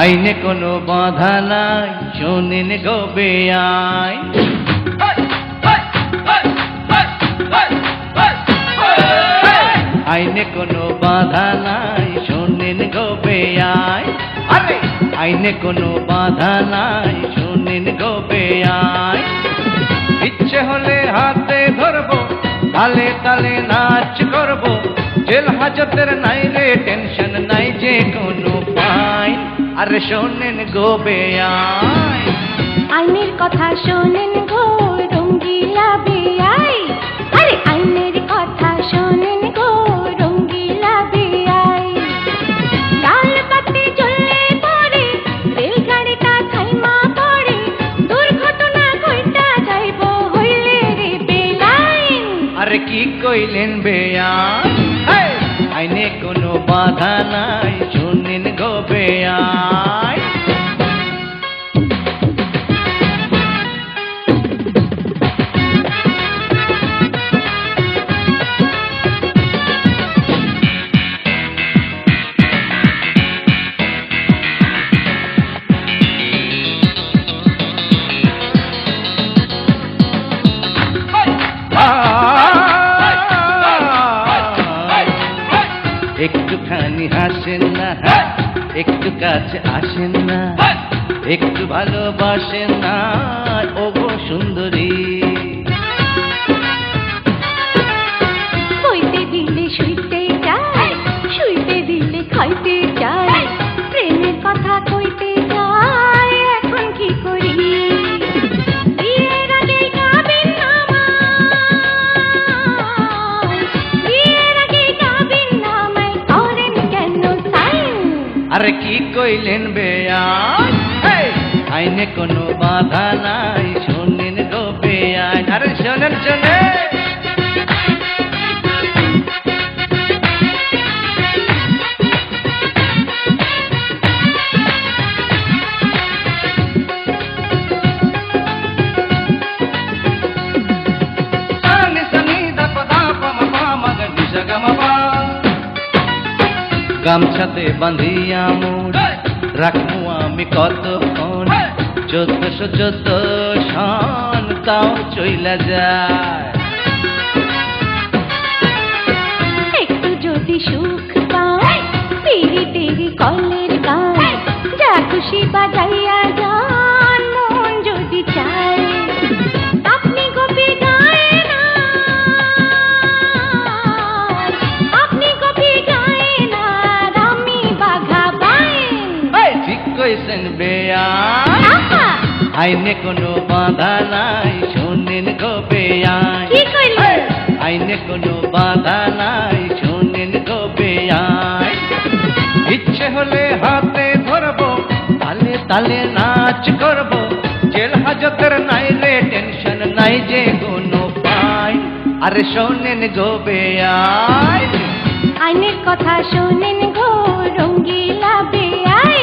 আইনে কোনো বাধা নাই, শোনেন গো বেআইন। আইনে কোনো বাধা নাই, শোনেন গো বেআইন। আরে আইনে কোনো বাধা নাই, শোনেন গো বেআইন। ইচ্ছে হলে হাতে ধরবো, তালে তালে নাচ করবো, জেল হাজতের নাই রে টেনশন নাই যে কোনো ফাইন। আরে শোনেন গো বেআইন। আইনের কথা শোনেন গো রঙ্গিলা বেআই। আরে আইনের কথা শোনেন গো রঙ্গিলা বেআই। লাল বাতি জ্বললে পরে রেলগাড়িটা থাইমা পড়ে, দুর্ঘটনা ঘইটা যাইব হইলে রে বেলাইন। আরে কি কইলেন বেআইন? আইনে কোনো বাধা নাই, শোনেন গো বেআইন। একটুখানি হাসেন না, একটু কাছে আসেন না, একটু ভালোবাসেন না ও গো সুন্দরী। কইতে দিলে শুইতে যায়, শুইতে দিলে খাইতে যায়, প্রেমের কথা কইতে যায়, এখন কি করি? বিয়ের আগে কাবিন নামায়, বিয়ের আগে কাবিন নামায় করেন কেন সাইন? আরে কি কইলেন বেআইন? আইনে কোনো বাধা নাই, শোনেন গো বেআইন। আরে শোনেন শোনেন। গামছাতে বাঁধিয়া মোর রাখবো আমি কতক্ষণ, 1414 সন তাও চইলা যায়। একটু যদি সুখ পাই, তেরি তেরি কলের গান, যা খুশি বাজাইয়া যান, মন যদি চায়। আপনি গোপী গায়েন না, আপনি গোপী গায়েন না, আমি বাঘা বাইন। ঠিক কইছেন বেআইন। আইনে কোনো বাধা নাই, শোনেন গো বেআইন। কি কইলেন? আইনে কোনো বাধা নাই, শোনেন গো বেআইন। ইচ্ছে হলে হাতে ধরবো, তালে তালে নাচ করবো, জেল হাজতের নাই রে টেনশন নাই যে কোনো ফাইন। আরে শোনেন গো বেআইন। আইনের কথা শোনেন গো রঙ্গিলা বেআই।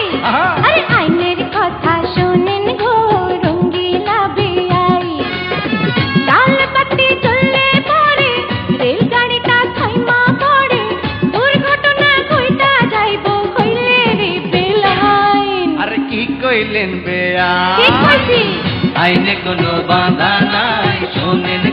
আরে আইনের কথা শোনেন গো রঙ্গিলা বেআই। লাল বাতি জ্বললে পরে রেলগাড়িটা থাইমা পড়ে, দুর্ঘটনা ঘইটা যাইব হইলে রে বেলাইন। আরে কি কইলেন ঠিক বেআইন? কইছি। আইনে কোনো বাধা নাই, শোনেন